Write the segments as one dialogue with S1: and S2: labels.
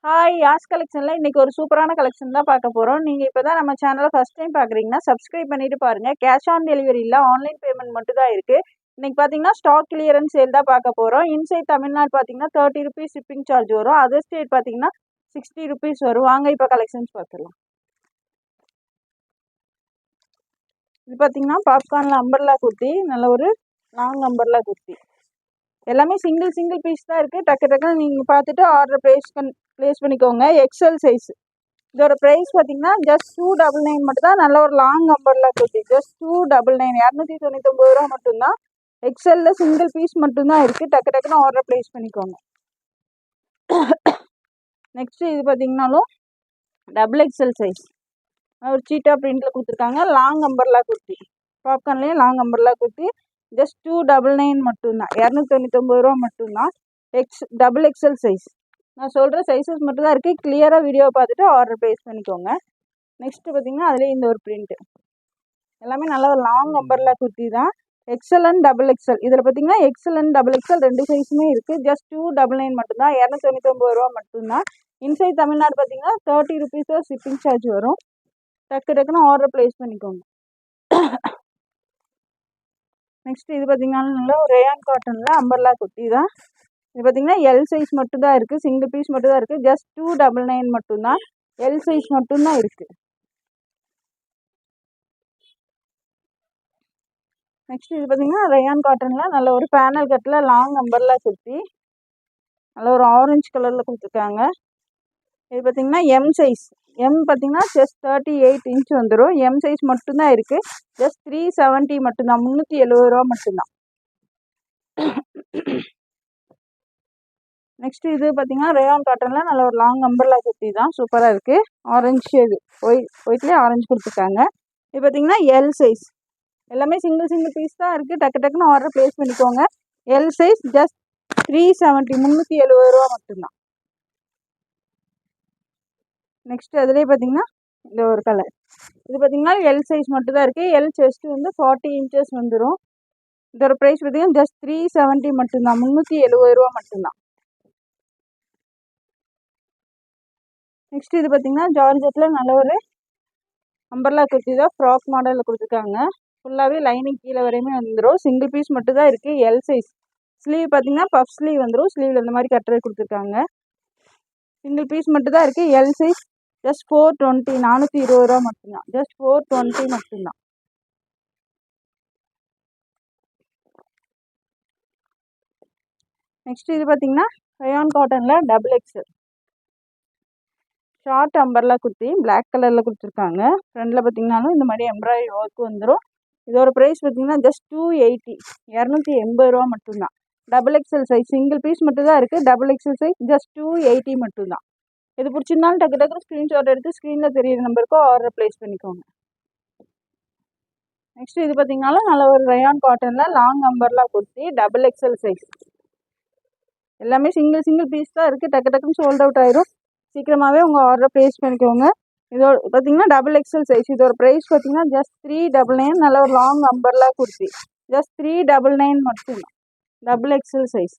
S1: Hi யாஸ் கலெக்ஷனில் இன்றைக்கி ஒரு சூப்பரான கலெக்ஷன் தான் பார்க்க போகிறோம். நீங்கள் இப்போ தான் நம்ம சேனலை ஃபஸ்ட் டைம் பார்க்குறீங்கன்னா சப்ஸ்கிரைப் பண்ணிவிட்டு பாருங்கள். கேஷ் ஆன் டெலிவரி இல்லை, ஆன்லைன் பேமெண்ட் மட்டும் தான் இருக்குது. இன்றைக்கி பார்த்தீங்கன்னா ஸ்டாக் கிளியரன்ஸ் சேல் தான் பார்க்க போகிறோம். இன்சைட் தமிழ்நாடு பார்த்தீங்கன்னா 30 rupees ஷிப்பிங் சார்ஜ் வரும். அதர் ஸ்டேட் பார்த்தீங்கன்னா 60 rupees வரும். வாங்க இப்போ கலெக்ஷன்ஸ் பார்த்துடலாம். இது பார்த்தீங்கன்னா பாப்கார்னில் அம்பர்லா குர்த்தி, நல்ல ஒரு லாங் அம்பர்லா குர்த்தி. எல்லாமே சிங்கிள் பீஸ் தான் இருக்குது. டக்குன்னு நீங்கள் பார்த்துட்டு ஆர்டர் ப்ளேஸ் பண்ணிக்கோங்க. XL size. இதோட ப்ரைஸ் பார்த்தீங்கன்னா ஜஸ்ட் 299 மட்டும் தான். நல்ல ஒரு லாங் அம்பர்லா குர்த்தி, ஜஸ்ட் 299, 299 ரூபா மட்டும்தான். எக்ஸல்ல சிங்கிள் பீஸ் மட்டும்தான் இருக்குது. டக்குன்னு ஆர்டர் ப்ளேஸ் பண்ணிக்கோங்க. நெக்ஸ்ட்டு இது பார்த்தீங்கன்னாலும் டபுள் எக்ஸல் சைஸ், ஒரு சீட்டா பிரிண்டில் கொடுத்துருக்காங்க. லாங் அம்பர்லா குர்த்தி, பாப்கார்ன்லேயே லாங் அம்பர்லா குர்த்தி, ஜஸ்ட் 299 மட்டும்தான். 299 ரூபா மட்டும்தான். Double XL size. நான் சொல்கிற சைஸஸ் மட்டும் தான் இருக்குது. கிளியராக வீடியோவை பார்த்துட்டு ஆர்டர் ப்ளேஸ் பண்ணிக்கோங்க. நெக்ஸ்ட்டு பார்த்தீங்கன்னா அதிலே இந்த ஒரு பிரிண்ட்டு. எல்லாமே நல்ல ஒரு லாங் அம்பர்லா குர்த்தி தான். XL and double XL. இதில் பார்த்தீங்கன்னா எக்ஸல் அண்ட் டபுள் எக்ஸல் ரெண்டு சைஸுமே இருக்குது. ஜஸ்ட் 299 மட்டும்தான். 299 ரூபா மட்டும்தான். இன்சைட் தமிழ்நாடு பார்த்தீங்கன்னா 30 rupees தான் ஷிப்பிங் சார்ஜ் வரும். டக்குன்னு ஆர்டர் ப்ளேஸ் பண்ணிக்கோங்க. நெக்ஸ்ட் இது பார்த்தீங்கன்னா நல்ல ஒரு ரேயான் காட்டனில் அம்பர்லா குர்த்தி தான். இது பார்த்தீங்கன்னா எல் சைஸ் மட்டும்தான் இருக்குது. சிங்கிள் பீஸ் மட்டும்தான் இருக்குது. ஜஸ்ட் 299 மட்டும்தான். எல் சைஸ் மட்டும்தான் இருக்குது. நெக்ஸ்ட் இது பார்த்தீங்கன்னா ரேயான் காட்டனில் நல்ல ஒரு பேனல் கட்டில் லாங் அம்பர்லா குர்த்தி, நல்ல ஒரு ஆரஞ்சு கலரில் கொடுத்துருக்காங்க. இது பார்த்தீங்கன்னா எம் சைஸ். எம் பார்த்தீங்கன்னா ஜஸ்ட் 38 inch வந்துடும். எம் சைஸ் மட்டும்தான் இருக்குது. ஜஸ்ட் 370 மட்டும்தான். 370 ரூபா மட்டும்தான். நெக்ஸ்ட் இது பார்த்தீங்கன்னா ரேயான் காட்டனில் நல்ல ஒரு லாங் அம்பர்லா குர்த்தி தான். சூப்பராக இருக்குது. ஆரஞ்சு ஷேடு, ஒயிட்லேயே ஆரஞ்சு கொடுத்துருக்காங்க. இது பார்த்தீங்கன்னா எல் சைஸ். எல்லாமே சிங்கிள் பீஸ் தான் இருக்குது. டக்குன்னு ஆர்டர் ப்ளேஸ் பண்ணிக்கோங்க. எல் சைஸ் ஜஸ்ட் 370, 370 ரூபா மட்டும்தான். நெக்ஸ்ட் அதுலேயே பார்த்தீங்கன்னா இந்த ஒரு கலர். இது பார்த்தீங்கன்னா எல் சைஸ் மட்டும் தான் இருக்குது. எல் செஸ்ட் வந்து 40 inches வந்துடும். இதோட ப்ரைஸ் பார்த்தீங்கன்னா ஜஸ்ட் 370 மட்டும்தான். 370 ரூபா மட்டும்தான். நெக்ஸ்ட் இது பார்த்தீங்கன்னா ஜார்ஜெட்டில் நல்ல ஒரு அம்பர்லா குர்த்தி தான். ஃப்ராக் மாடலில் கொடுத்துருக்காங்க. ஃபுல்லாகவே லைனிங் கீழே வரையுமே வந்துடும். சிங்கிள் பீஸ் மட்டும் தான் இருக்குது. L size. ஸ்லீவ் பார்த்தீங்கன்னா பஃப் ஸ்லீவ் வந்துடும். ஸ்லீவில் இந்த மாதிரி கட்டுறது கொடுத்துருக்காங்க. சிங்கிள் பீஸ் மட்டும் தான் இருக்குது. எல் சைஸ் ஜஸ்ட் 420, 420 ரூபா மட்டும்தான். ஜஸ்ட் 420 மட்டும்தான். நெக்ஸ்ட் இது பார்த்தீங்கன்னா ரேயான் காட்டனில் double XL short umbrella kurti, black கலரில் கொடுத்துருக்காங்க. ஃப்ரண்டில் பார்த்தீங்கன்னாலும் இந்த மாதிரி எம்ப்ராய்டரி ஒர்க் வந்துடும். இதோட ப்ரைஸ் பார்த்தீங்கன்னா ஜஸ்ட் 280, 280 ரூபா மட்டும்தான். Double XL size. Single piece மட்டும் தான் இருக்குது. டபுள் எக்ஸல் சைஸ் ஜஸ்ட் 280 மட்டும்தான். இது பிடிச்சிருந்தாலும் டக்கு ஸ்க்ரீன்ஷாட் எடுத்து ஸ்க்ரீனில் தெரியிற நம்பருக்கு ஆர்டர் ப்ளேஸ் பண்ணிக்கோங்க. நெக்ஸ்ட் இது பார்த்தீங்கன்னாலும் நல்ல ஒரு ரேயான் காட்டனில் long umbrella kurti, double XL size. எல்லாமே சிங்கிள் பீஸ் தான் இருக்குது. டக்குன்னு சோல்ட் அவுட் ஆயிரும். சீக்கிரமாகவே உங்கள் ஆர்டர் ப்ளேஸ் பண்ணிக்கோங்க. இதோட பார்த்தீங்கன்னா டபுள் எக்ஸல் சைஸ். இதோட ப்ரைஸ் பார்த்தீங்கன்னா ஜஸ்ட் 399. நல்ல ஒரு லாங் அம்பர்லா குர்த்தி, ஜஸ்ட் 399 மட்டும்தான். Double XL size.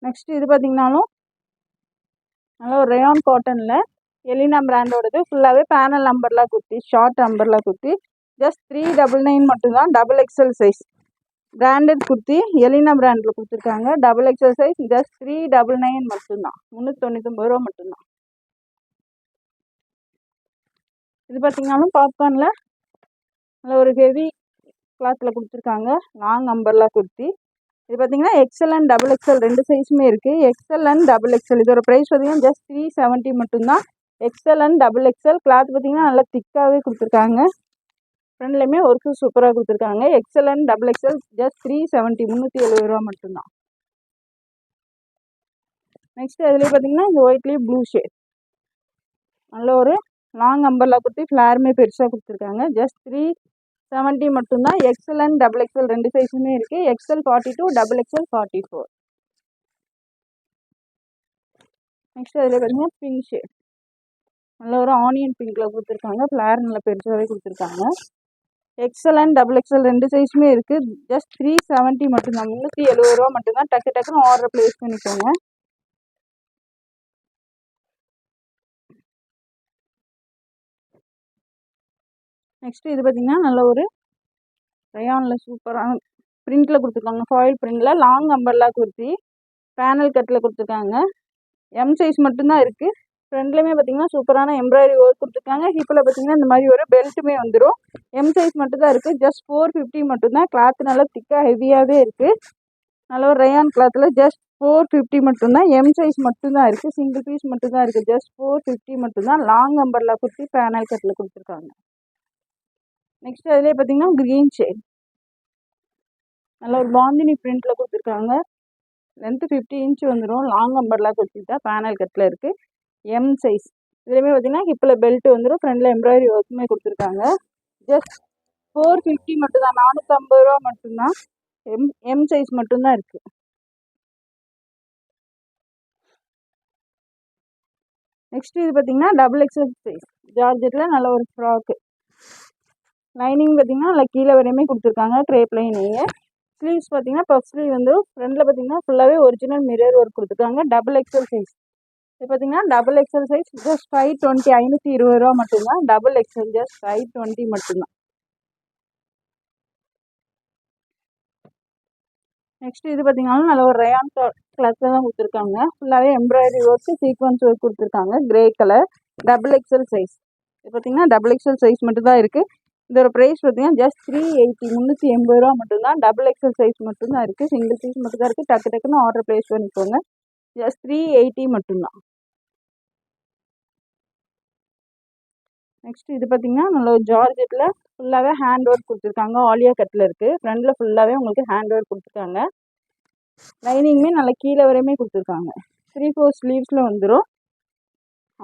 S1: நெக்ஸ்ட் இது பார்த்தீங்கன்னாலும் நல்ல ஒரு ரேயான் காட்டனில் எலினா பிராண்டோடது. ஃபுல்லாகவே panel umbrella kurti, short umbrella kurti, just 399 மட்டும்தான். Double XL size. Branded kurti, Elina பிராண்டில் கொடுத்துருக்காங்க. டபுள் எக்ஸல் சைஸ் ஜஸ்ட் 399 மட்டும்தான். 399 ரூபா மட்டும்தான். இது பார்த்தீங்கன்னாலும் பாப்கார்னில் நல்ல ஒரு ஹெவி கிளாத்தில் கொடுத்துருக்காங்க. Long umbrella kurti. இது பார்த்தீங்கன்னா எக்ஸல் அண்ட் டபுள் எக்ஸல் ரெண்டு சைஸுமே இருக்குது. XL and double XL. இதோட ப்ரைஸ் பார்த்தீங்கன்னா ஜஸ்ட் 370 மட்டும்தான். XL and double XL. Cloth பார்த்தீங்கன்னா நல்லா திக்காகவே கொடுத்துருக்காங்க. ஃப்ரெண்ட்லேயுமே ஒர்க்கு சூப்பராக கொடுத்துருக்காங்க. XL and double XL just 370, 370 ரூபா மட்டும்தான். நெக்ஸ்ட் அதுலேயே பார்த்தீங்கன்னா இந்த ஒயிட்லேயே ப்ளூ ஷேட், நல்ல ஒரு லாங் அம்பர்லா குர்த்தி, ஃப்ளாருமே பெருசாக கொடுத்துருக்காங்க. ஜஸ்ட் 370 மட்டும்தான். எக்ஸல் அண்ட் டபுள் எக்ஸல் ரெண்டு சைஸுமே இருக்குது. XL 42, double XL 44. நெக்ஸ்ட் அதில் பார்த்தீங்கன்னா பிங்க் ஷேட், நல்ல ஒரு ஆனியன் பிங்க்கில் கொடுத்துருக்காங்க. ஃப்ளார் நல்லா பெருசாகவே கொடுத்துருக்காங்க. எக்ஸல் அண்ட் டபுள் எக்ஸல் ரெண்டு சைஸுமே இருக்குது. ஜஸ்ட் 370 மட்டும்தான். 370 ரூபா மட்டும்தான். டக்குன்னு ஆர்டர் ப்ளேஸ் பண்ணிக்கோங்க. நெக்ஸ்ட்டு இது பார்த்திங்கன்னா நல்ல ஒரு ரயானில் சூப்பரான பிரிண்டில் கொடுத்துருக்காங்க. ஃபாயில் பிரிண்டில் லாங் அம்பர்லா குர்த்தி பேனல் கட்டில் கொடுத்துருக்காங்க. எம் சைஸ் மட்டும்தான் இருக்குது. ஃப்ரண்ட்லேயுமே பார்த்திங்கன்னா சூப்பரான எம்ப்ராய்டரி ஒர்க் கொடுத்துருக்காங்க. ஹிப்பில் பார்த்திங்கன்னா இந்த மாதிரி ஒரு பெல்ட்டுமே வந்துடும். எம் சைஸ் மட்டும்தான் இருக்குது. ஜஸ்ட் 450 மட்டும்தான். கிளாத் நல்லா திக்காக ஹெவியாகவே இருக்குது. நல்ல ஒரு ரயான் கிளாத்தில் ஜஸ்ட் 450 மட்டும்தான். எம் சைஸ் மட்டும்தான் இருக்குது. சிங்கிள் பீஸ் மட்டும்தான் இருக்குது. ஜஸ்ட் 450 மட்டும்தான். லாங் அம்பர்லா குர்த்தி பேனல் கட்டில் கொடுத்துருக்காங்க. நெக்ஸ்ட் அதிலே பார்த்திங்கன்னா க்ரீன் ஷேட் நல்ல ஒரு பாந்தினி பிரிண்டில் கொடுத்துருக்காங்க. லென்த்து 50 இன்ச் வந்துடும். லாங் அம்பர்லா குர்த்தி தான் பேனல் கட்டில் இருக்குது. எம் சைஸ் இதுலேயுமே பார்த்திங்கன்னா ஹிப்பில் பெல்ட் வந்துடும். ஃப்ரண்டில் எம்ப்ராய்டரி ஒர்க்குமே கொடுத்துருக்காங்க. ஜஸ்ட் 450 மட்டும்தான். 450 ரூபா மட்டும்தான். எம் சைஸ் மட்டும்தான் இருக்குது. நெக்ஸ்ட் இது பார்த்திங்கன்னா டபுள் எக்ஸல் சைஸ் ஜார்ஜெட்டில் நல்ல ஒரு ஃப்ராக்கு. லைனிங் பார்த்திங்கன்னா நல்லா கீழே வரையுமே கொடுத்துருக்காங்க. Crepe lining. ஸ்லீவ்ஸ் பார்த்திங்கன்னா பஃப் ஸ்லீவ் வந்து ஃப்ரண்டில் பார்த்திங்கன்னா ஃபுல்லாகவே ஒரிஜினல் மிரர் ஒர்க் கொடுத்துருக்காங்க. டபுள் எக்ஸல் சைஸ் இது பார்த்திங்கன்னா டபுள் எக்ஸல் சைஸ் ஜஸ்ட் 520 520 ரூபா மட்டும்தான். டபுள் எக்ஸல் ஜஸ்ட் 520 மட்டும்தான். நெக்ஸ்ட் இது பார்த்திங்கன்னா நல்ல ஒரு ரயான் கிளாத்தில் தான் கொடுத்துருக்காங்க. ஃபுல்லாகவே எம்ப்ராய்டரி ஒர்க்கு சீக்வன்ஸ் ஒர்க் கொடுத்துருக்காங்க. Grey colour double XL size இது பார்த்திங்கன்னா டபுள் எக்ஸல் சைஸ் மட்டும்தான் இருக்குது. இதோட ப்ரைஸ் பார்த்திங்கன்னா ஜஸ்ட் 380 380 ரூபா மட்டும்தான். டபுள் எக்ஸல் சைஸ் மட்டும்தான் இருக்குது. சிங்கிள் பீஸ் மட்டும்தான் இருக்குது. டக்கு டக்குன்னு ஆர்டர் ப்ளேஸ் பண்ணிக்கோங்க. ஜஸ்ட் 380 மட்டும்தான். நெக்ஸ்ட் இது பார்த்திங்கன்னா நல்ல ஒரு ஜார்ஜெட்டில் ஃபுல்லாகவே ஹேண்ட் ஒர்க் கொடுத்துருக்காங்க. ஆலியா கட்டில் இருக்குது. ஃப்ரண்டில் ஃபுல்லாகவே உங்களுக்கு ஹேண்ட் ஒர்க் கொடுத்துருக்காங்க. லைனிங்குமே நல்லா கீழே வரையுமே கொடுத்துருக்காங்க. 3/4 ஸ்லீவ்ஸில் வந்துடும்.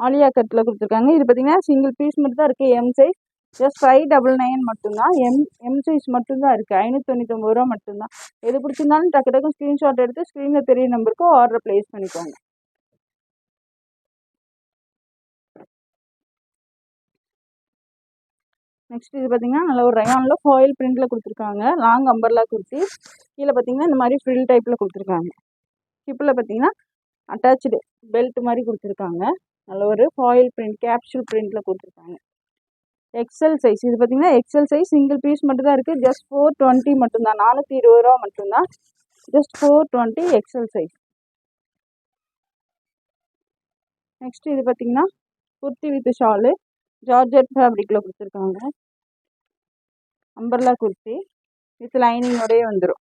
S1: ஆலியா கட்டில் கொடுத்துருக்காங்க. இது பார்த்திங்கன்னா சிங்கிள் பீஸ் மட்டும் தான் இருக்குது. எம் சைஸ் ஜஸ்ட் 599 மட்டும்தான். எம் சைஸ் மட்டும்தான் இருக்குது. 599 ரூபா மட்டும்தான். எது பிடிச்சிருந்தாலும் டக்கு டக்கு ஸ்க்ரீன்ஷாட் எடுத்து ஸ்க்ரீனில் தெரிய நம்பருக்கு ஆர்டர் ப்ளேஸ் பண்ணிக்கோங்க. நெக்ஸ்ட் இது பார்த்திங்கன்னா நல்ல ஒரு ரயானில் ஃபாயில் பிரிண்டில் கொடுத்துருக்காங்க. Long umbrella kurti. கீழே பார்த்திங்கன்னா இந்த மாதிரி ஃப்ரில் டைப்பில் கொடுத்துருக்காங்க. ஹிப்பில் பார்த்திங்கன்னா அட்டாச்சு பெல்ட் மாதிரி கொடுத்துருக்காங்க. நல்ல ஒரு ஃபாயில் பிரிண்ட் கேப்சூல் பிரிண்டில் கொடுத்துருக்காங்க. எக்ஸல் சைஸ் இது பார்த்திங்கன்னா எக்ஸல் சைஸ் சிங்கிள் பீஸ் மட்டும்தான் இருக்குது. ஜஸ்ட் 420 மட்டும்தான். 420 ரூபா மட்டும்தான். Just 420 XL size. நெக்ஸ்ட் இது பார்த்திங்கன்னா குர்த்தி வித் ஷாலு ஜார்ஜெட் ஃபேப்ரிக்கில் கொடுத்துருக்காங்க. அம்பர்லா குர்த்தி வித் லைனிங்கோடயே வந்துடும்.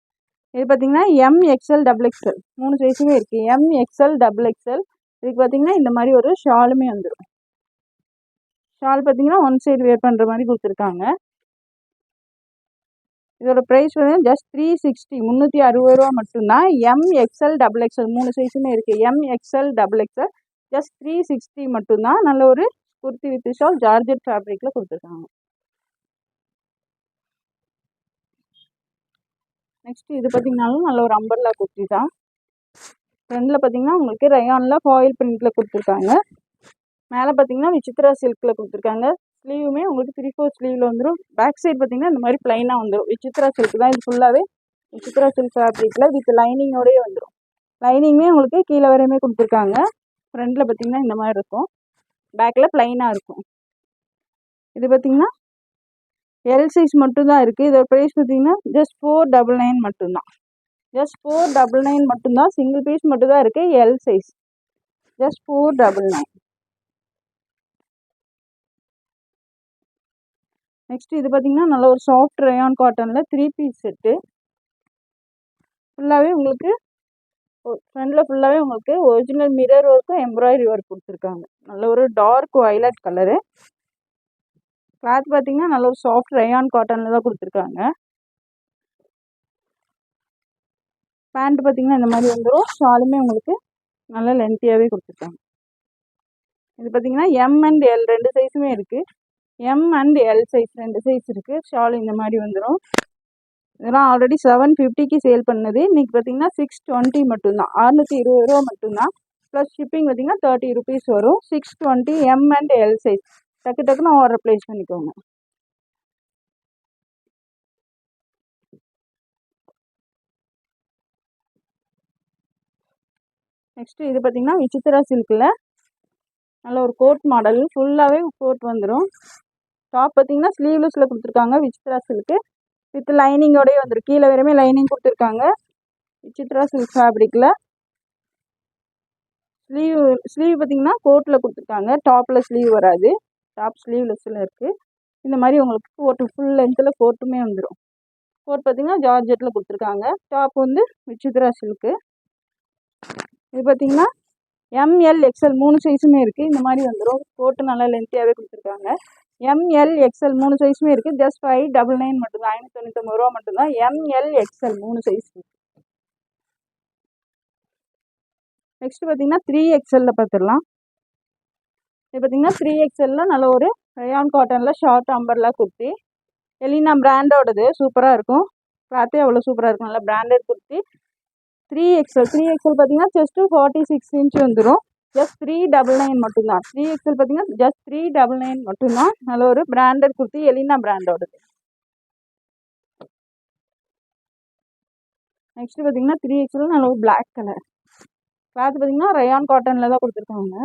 S1: இது பார்த்திங்கன்னா எம் எக்ஸ்எல் டபுள் எக்ஸ்எல் 3 சைஸுமே இருக்குது. எம் எக்ஸ்எல் டபுள் எக்ஸ்எல் இதுக்கு பார்த்திங்கன்னா இந்த மாதிரி ஒரு ஷாலுமே வந்துடும். ஷால் பார்த்திங்கன்னா ஒன் சைடு வேர் பண்ணுற மாதிரி கொடுத்துருக்காங்க. இதோட ப்ரைஸ் வந்து ஜஸ்ட் 360 360 ரூபா மட்டும்தான். எம் எக்ஸ்எல் டபுள் எக்ஸ்எல் 3 சைஸுமே இருக்குது. M XL double XL just 360 மட்டும்தான். நல்ல ஒரு குர்த்தி வித் ஷால் ஜார்ஜெட் ஃபேப்ரிக்கில் கொடுத்துருக்காங்க. நெக்ஸ்ட் இது பார்த்திங்கனாலும் நல்ல ஒரு அம்பர்லா குர்த்தி தான். ஃப்ரண்டில் பார்த்திங்கன்னா உங்களுக்கு ரயானில் ஃபாயில் பிரிண்டில் கொடுத்துருக்காங்க. மேலே பார்த்திங்கன்னா விசித்ரா சில்கில் கொடுத்துருக்காங்க. ஸ்லீவுமே உங்களுக்கு 3/4 ஸ்லீவில் வந்துடும். பேக் சைடு பார்த்திங்கன்னா இந்த மாதிரி ப்ளைனாக வந்துடும். விசித்ரா சில்க் தான் இது ஃபுல்லாகவே. விசித்ரா சில்க் ஃபேப்ரிக்கில் வித் லைனிங்கோடயே வந்துடும். லைனிங்குமே உங்களுக்கு கீழே வரையுமே கொடுத்துருக்காங்க. ஃப்ரண்டில் பார்த்திங்கன்னா இந்த மாதிரி இருக்கும். பேக்கில் ப்ளைனாக இருக்கும். இது பார்த்திங்கன்னா எல் சைஸ் மட்டும்தான் இருக்குது. இதோட ப்ரைஸ் பார்த்திங்கன்னா ஜஸ்ட் 499 மட்டும்தான். ஜஸ்ட் 499 மட்டும்தான். சிங்கிள் பீஸ் மட்டும்தான் இருக்குது. L size just 499. நெக்ஸ்ட் இது பார்த்திங்கன்னா நல்ல ஒரு சாஃப்ட் ரயான் காட்டனில் 3 பீஸ் செட்டு. ஃபுல்லாகவே உங்களுக்கு ஃப்ரண்டில் ஃபுல்லாகவே உங்களுக்கு ஒரிஜினல் மிரர் ஒர்க்கும் எம்ப்ராய்டரி ஒர்க் கொடுத்துருக்காங்க. நல்ல ஒரு டார்க் வயலட் கலரு. கிளாத் பார்த்திங்கன்னா நல்ல ஒரு சாஃப்ட் ரயான் காட்டனில் தான் கொடுத்துருக்காங்க. பேண்ட் பார்த்திங்கன்னா இந்த மாதிரி வந்துடும். ஷாலுமே உங்களுக்கு நல்லா லென்த்தியாகவே கொடுத்துருக்காங்க. இது பார்த்திங்கன்னா எம் அண்ட் எல் 2 சைஸுமே இருக்குது. M and L size 2 size இருக்குது. ஷால் இந்த மாதிரி வந்துடும். இதெல்லாம் ஆல்ரெடி 750க்கு சேல் பண்ணது. இன்றைக்கி பார்த்திங்கன்னா 620 மட்டும்தான். 620 ரூபா மட்டும்தான். ப்ளஸ் ஷிப்பிங் பார்த்திங்கன்னா 30 ருபீஸ் வரும். 620 எம் அண்ட் எல் சைஸ். டக்கு டக்குன்னு ஆர்டர் ப்ளேஸ் பண்ணிக்கோங்க. நெக்ஸ்ட்டு இது பார்த்திங்கன்னா விசித்ரா சில்கில் நல்ல ஒரு கோட் மாடல். ஃபுல்லாகவே கோட் வந்துடும். டாப் பார்த்தீங்கன்னா ஸ்லீவ்லெஸ்ஸில் கொடுத்துருக்காங்க விசித்ரா சில்க்கு வித் லைனிங்கோடய வந்துடும். கீழே வரையுமே லைனிங் கொடுத்துருக்காங்க விசித்ரா சில்க் ஃபேப்ரிக்கில். ஸ்லீவ் பார்த்தீங்கன்னா கோட்டில் கொடுத்துருக்காங்க, டாப்பில் ஸ்லீவ் வராது, டாப் ஸ்லீவ்லெஸ்ஸில் இருக்குது. இந்த மாதிரி உங்களுக்கு கோட்டு ஃபுல் லென்த்தில் கோட்டுமே வந்துடும். கோட் பார்த்தீங்கன்னா ஜார்ஜெட்டில் கொடுத்துருக்காங்க. டாப் வந்து விசித்ரா சில்க்கு. இது பார்த்தீங்கன்னா எம்எல் எக்ஸ்எல் 3 சைஸுமே இருக்குது. இந்த மாதிரி வந்துடும். கோட்டு நல்லா லென்த்தியாகவே கொடுத்துருக்காங்க. எம்எல் எக்ஸ்எல் 3 சைஸுமே இருக்குது. ஜஸ்ட் 599 மட்டும்தான், 599 ரூபா மட்டும்தான். M L XL 3 size. நெக்ஸ்ட் பார்த்தீங்கன்னா 3XL பார்த்துடலாம். இது பார்த்தீங்கன்னா 3XL நல்ல ஒரு ரயான் காட்டனில் ஷார்ட் அம்பர்லா குர்த்தி. எலினா பிராண்டோடது சூப்பராக இருக்கும். கிளாத்தே அவ்வளோ சூப்பராக இருக்கும். நல்லா பிராண்டட் குர்த்தி. 3XL பார்த்தீங்கன்னா செஸ்ட்டு 46 இன்ச் வந்துடும். ஜஸ்ட் 399 மட்டும்தான். 3XL பார்த்தீங்கன்னா ஜஸ்ட் 399 மட்டும்தான். நல்ல ஒரு பிராண்டட் குர்த்தி, எலினா பிராண்டோடது. நெக்ஸ்ட் பார்த்தீங்கன்னா 3XL நல்ல ஒரு பிளாக் கலர். கிளாத் பார்த்தீங்கன்னா ரயான் காட்டனில் தான் கொடுத்துருக்காங்க.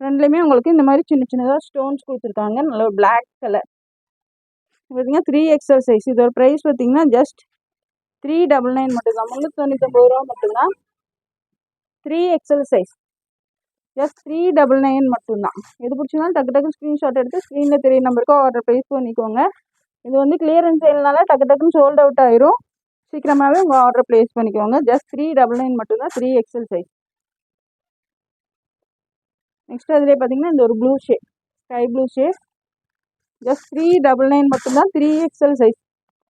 S1: ரெண்டுலேயுமே உங்களுக்கு இந்த மாதிரி சின்ன சின்னதாக ஸ்டோன்ஸ் கொடுத்துருக்காங்க. நல்ல ஒரு பிளாக் கலர். பார்த்தீங்கன்னா 3XL சைஸ். இதோட ப்ரைஸ் பார்த்தீங்கன்னா ஜஸ்ட் 399 மட்டும்தான், 399 ரூபா மட்டும்தான். 3XL சைஸ் ஜஸ்ட் 399 மட்டும்தான். எது பிடிச்சிங்கன்னா டக்கு டக்குன்னு ஸ்க்ரீன்ஷாட் எடுத்து ஸ்க்ரீனில் தெரிய நம்பருக்கு ஆர்டர் ப்ளேஸ் பண்ணிக்கோங்க. இது வந்து கிளியரன்ஸ் சேல்னால டக்கு டக்குன்னு சோல்ட் அவுட் ஆயிரும். சீக்கிரமாகவே உங்கள் ஆர்டர் ப்ளேஸ் பண்ணிக்கோங்க. ஜஸ்ட் 399 மட்டும்தான் 3XL சைஸ். நெக்ஸ்ட் அதிலே பார்த்தீங்கன்னா இந்த ஒரு blue shade, sky blue shade. Just 399 மட்டும்தான். 3XL size.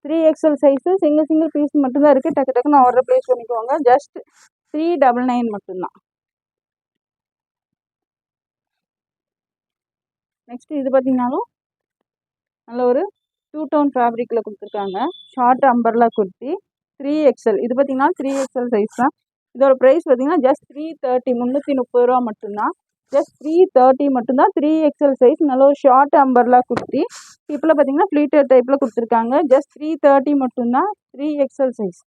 S1: 3XL size single piece மட்டும்தான் இருக்குது. டக்கு டக்குன்னு ஆர்டர் ப்ளேஸ் பண்ணிக்கோங்க. ஜஸ்ட் 399 மட்டும்தான். நெக்ஸ்ட் இது பார்த்தீங்கன்னாலும் நல்ல ஒரு 2 டோன் ஃபேப்ரிக்கில் கொடுத்துருக்காங்க. Short umbrella kurti 3XL. இது பார்த்தீங்கன்னா 3XL சைஸ் தான். இதோட ப்ரைஸ் பார்த்தீங்கன்னா ஜஸ்ட் 330, 330 ரூபா மட்டும்தான். ஜஸ்ட் 330 மட்டும்தான். 3XL size. நல்ல ஒரு ஷார்ட் அம்பர்லா குர்த்தி. இப்போ பார்த்தீங்கன்னா ஃப்ளீட்டட் டைப்பில் கொடுத்துருக்காங்க. ஜஸ்ட் 330 மட்டும்தான். 3XL size.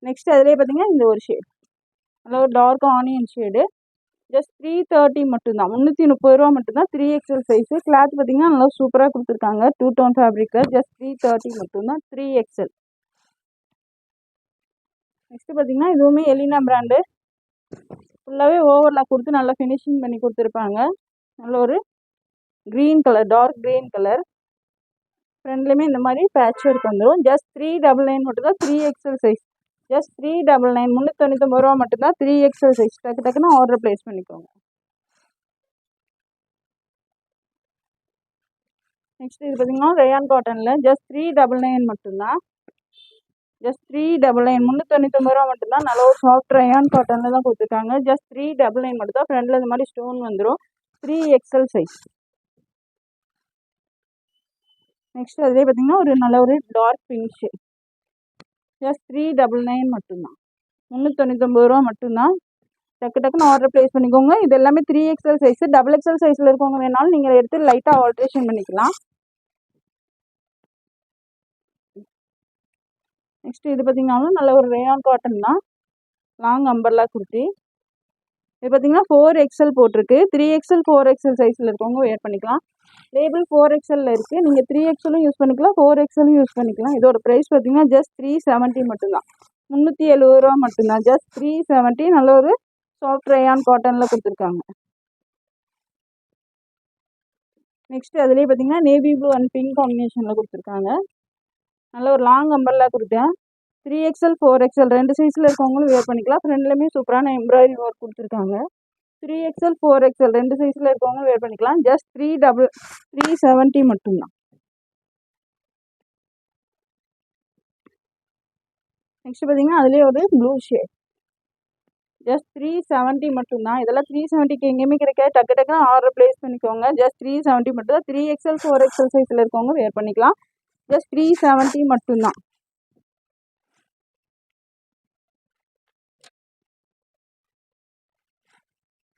S1: நெக்ஸ்ட் அதிலே பார்த்தீங்கன்னா இந்த ஒரு ஷேட், நல்ல ஒரு டார்க் ஆனியன் ஷேடு. ஜஸ்ட் 330 மட்டும்தான், 330 ரூபா மட்டும்தான். 3XL size. கிளாத் பார்த்தீங்கன்னா நல்லா சூப்பராக கொடுத்துருக்காங்க. 2 டோன் ஃபேப்ரிக்கில். ஜஸ்ட் 330 மட்டும்தான். 3XL. நெக்ஸ்ட்டு பார்த்தீங்கன்னா இதுவுமே எலினா பிராண்டு. ஃபுல்லாகவே ஓவர்லாக் கொடுத்து நல்லா ஃபினிஷிங் பண்ணி கொடுத்துருப்பாங்க. நல்ல ஒரு green colour, dark green colour. ஃப்ரெண்ட்லேயுமே இந்த மாதிரி பேட்ச் ஒர்க் வந்துடும். ஜஸ்ட் 399 மட்டும்தான். 3XL size. ஜஸ்ட் 399, 399 ரூபா மட்டும்தான். 3XL size. டக்கு டக்குன்னு ஆர்டர் ப்ளேஸ் பண்ணிக்கோங்க. நெக்ஸ்ட் இது பார்த்தீங்கன்னா ரயான் காட்டனில் ஜஸ்ட் 399 மட்டும்தான். ஜஸ்ட் 399, 399 ரூபா மட்டும்தான். நல்ல ஒரு சாஃப்ட் ரயான் காட்டனில் தான் கொடுத்துருக்காங்க. ஜஸ்ட் 399 மட்டும்தான். ஃப்ரெண்டில் இந்த மாதிரி ஸ்டோன் வந்துடும். 3XL size. நெக்ஸ்ட் அதிலே பார்த்தீங்கன்னா ஒரு நல்ல ஒரு டார்க் பிங்க் ஷேட். ஜஸ்ட் 399 மட்டும்தான், 399 ரூபா மட்டும்தான். டக்கு டக்குன்னு ஆர்டர் ப்ளேஸ் பண்ணிக்கோங்க. இது எல்லாமே 3XL சைஸு. XXL சைஸில் இருக்கவங்க வேணாலும் நீங்கள் எடுத்து லைட்டாக ஆல்ட்ரேஷன் பண்ணிக்கலாம். நெக்ஸ்ட் இது பார்த்தீங்கன்னாலும் நல்ல ஒரு ரேயான் காட்டன் தான், லாங் அம்பர்லா குர்த்தி. இது பார்த்தீங்கன்னா 4XL போட்டிருக்கு. 3XL 4XL சைஸில் இருக்கவங்க வேர் பண்ணிக்கலாம். லேபிள் 4XL இருக்குது. நீங்கள் 3XLும் யூஸ் பண்ணிக்கலாம், 4XLும் யூஸ் பண்ணிக்கலாம். இதோட ப்ரைஸ் பார்த்தீங்கன்னா ஜஸ்ட் 370 மட்டும்தான், 370 ரூபா மட்டும்தான். ஜஸ்ட் 370. நல்ல ஒரு சாஃப்ட் ரேயான் காட்டனில் கொடுத்துருக்காங்க. நெக்ஸ்ட் அதுலேயே பார்த்தீங்கன்னா நேவி ப்ளூ அண்ட் பிங்க் காம்பினேஷனில் கொடுத்துருக்காங்க. நல்ல ஒரு லாங் அம்பர்லா கொடுத்தேன். 3XL 4XL ரெண்டு சைஸில் இருக்கவங்களும் வேர் பண்ணிக்கலாம். ஃப்ரெண்ட்லேயுமே சூப்பரான எம்ப்ராய்டரி ஒர்க் கொடுத்துருக்காங்க. 3XL 4XL ரெண்டு சைஸில் இருக்கவங்க வேர் பண்ணிக்கலாம். ஜஸ்ட் 370 மட்டும்தான். நெக்ஸ்ட் பார்த்தீங்கன்னா அதுலேயே ஒரு ப்ளூ ஷேட். ஜஸ்ட் 370 மட்டும்தான். இதெல்லாம் 370க்கு எங்கேயுமே கிடைக்காது. டக்கு டக்குன்னு ஆர்டர் ப்ளேஸ் பண்ணிக்கோங்க. ஜஸ்ட் 370 மட்டும்தான். 3XL 4XL சைஸில் இருக்கவங்க வேர் பண்ணிக்கலாம். ஜஸ்ட் 370 மட்டும்தான்.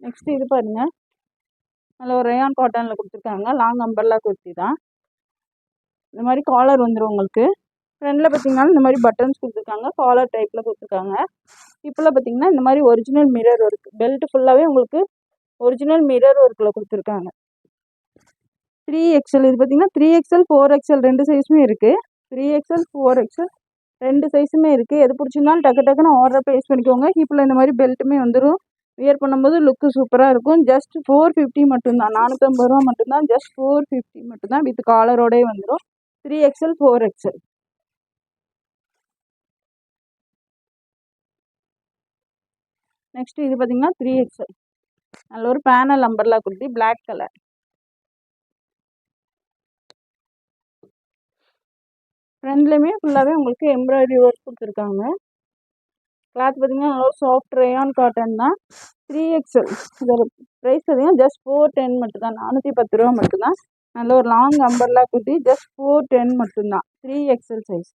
S1: நெக்ஸ்ட் இது பாருங்க, நல்ல ஒரு ரேயான் காட்டனில் கொடுத்துருக்காங்க. லாங் அம்பர்லா குர்த்தி தான். இந்த மாதிரி காலர் வந்துடும் உங்களுக்கு. ஃப்ரெண்டில் பார்த்தீங்கன்னா இந்த மாதிரி பட்டன்ஸ் கொடுத்துருக்காங்க. காலர் டைப்பில் கொடுத்துருக்காங்க. இப்போலாம் பார்த்தீங்கன்னா இந்த மாதிரி ஒரிஜினல் மிரர் ஒர்க். பெல்ட் ஃபுல்லாகவே உங்களுக்கு ஒரிஜினல் மிரர் ஒர்க்கில் கொடுத்துருக்காங்க. 3XL இது பார்த்தீங்கன்னா 3XL 4XL 2 சைஸுமே இருக்குது. 3XL 4XL 2 சைஸுமே இருக்குது. எது பிடிச்சிருந்தாலும் டக்கு டக்குன்னு ஆர்டர் ப்ளேஸ் பண்ணிக்கோங்க. ஹிப்பில் இந்த மாதிரி பெல்ட்டுமே வந்துடும். வியர் பண்ணும்போது லுக்கு சூப்பராக இருக்கும். ஜஸ்ட் 450 மட்டும்தான், 450 ரூபா மட்டும்தான். ஜஸ்ட் 450 மட்டும்தான் வித் காலரோடே வந்துடும். 3XL 4XL. நெக்ஸ்ட் இது பார்த்தீங்கன்னா 3XL நல்ல ஒரு panel umbrella kurti, black colour. ஃப்ரண்ட்லேயுமே ஃபுல்லாகவே உங்களுக்கு எம்ப்ராய்டரி ஒர்க் கொடுத்துருக்காங்க. கிளாத் பார்த்தீங்கன்னா நல்லா சாஃப்ட் ரேயான் காட்டன் தான். 3XL இதோட ப்ரைஸ் பார்த்தீங்கன்னா ஜஸ்ட் 410 மட்டும்தான், 410 ரூபா மட்டும்தான். நல்ல ஒரு லாங் அம்பர்லா குர்த்தி, ஜஸ்ட் 410 மட்டும்தான், 3XL சைஸ்.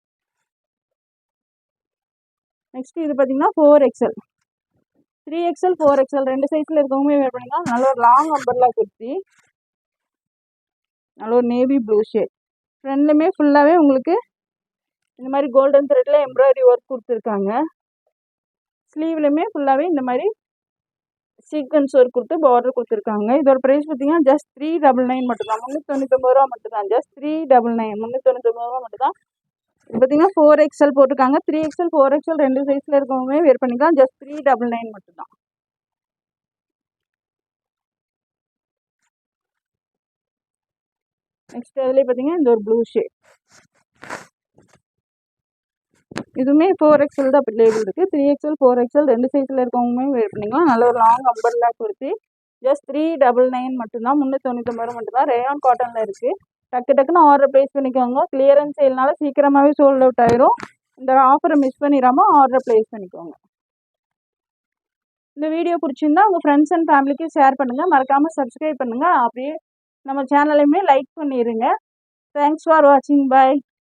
S1: நெக்ஸ்ட் இது பார்த்தீங்கன்னா 4XL. 3XL 4XL 2 சைஸில் இருக்கவங்க வேர் பண்ணிக்கலாம். நல்ல ஒரு லாங் அம்பர்லா குர்த்தி, நல்ல ஒரு நேவி ப்ளூ ஷேட். ஃப்ரண்ட்லுமே ஃபுல்லாகவே உங்களுக்கு இந்த மாதிரி கோல்டன் த்ரெட்டில் எம்ப்ராய்டரி ஒர்க் கொடுத்துருக்காங்க. ஸ்லீவ்லையுமே ஃபுல்லாகவே இந்த மாதிரி சீக்வன்ஸ் ஒர்க் கொடுத்து பார்டர் கொடுத்துருக்காங்க. இதோட ப்ரைஸ் பார்த்தீங்கன்னா ஜஸ்ட் 399 மட்டும்தான், 399 ரூபா மட்டும்தான். ஜஸ்ட் 399, 399 ரூபா மட்டும்தான். இது பார்த்தீங்கன்னா 4XL போட்டிருக்காங்க. 3XL 4XL 2 சைஸில் இருக்கவங்க வேர் பண்ணிக்கலாம். ஜஸ்ட் 399 மட்டும்தான். நெக்ஸ்ட் அதுலேயே பார்த்தீங்கன்னா இந்த ஒரு ப்ளூ ஷேட், இதுவுமே 4XL தான் லேபிள் இருக்குது. 3XL 4XL 2 சைஸில் இருக்கவங்களுமே வேர் பண்ணிக்கலாம். நல்ல ஒரு லாங் அம்பர்லா குர்த்தி, ஜஸ்ட் 399 மட்டும்தான், 399 ரூபா மட்டும்தான். ரேயான் காட்டனில் இருக்குது. டக்கு டக்குன்னு ஆர்டர் ப்ளேஸ் பண்ணிக்கோங்க. கிளியரன்ஸ் சேல்னால சீக்கிரமாகவே சோல்ட் அவுட் ஆயிரும். இந்த ஆஃபரை மிஸ் பண்ணிடாமல் ஆர்டர் ப்ளேஸ் பண்ணிக்கோங்க. இந்த வீடியோ பிடிச்சிருந்தா உங்கள் ஃப்ரெண்ட்ஸ் அண்ட் ஃபேமிலிக்கு ஷேர் பண்ணுங்கள். மறக்காமல் சப்ஸ்கிரைப் பண்ணுங்கள். அப்படியே நம்ம சேனலையுமே லைக் பண்ணிடுங்க. தேங்க்ஸ் ஃபார் வாட்சிங். பாய்.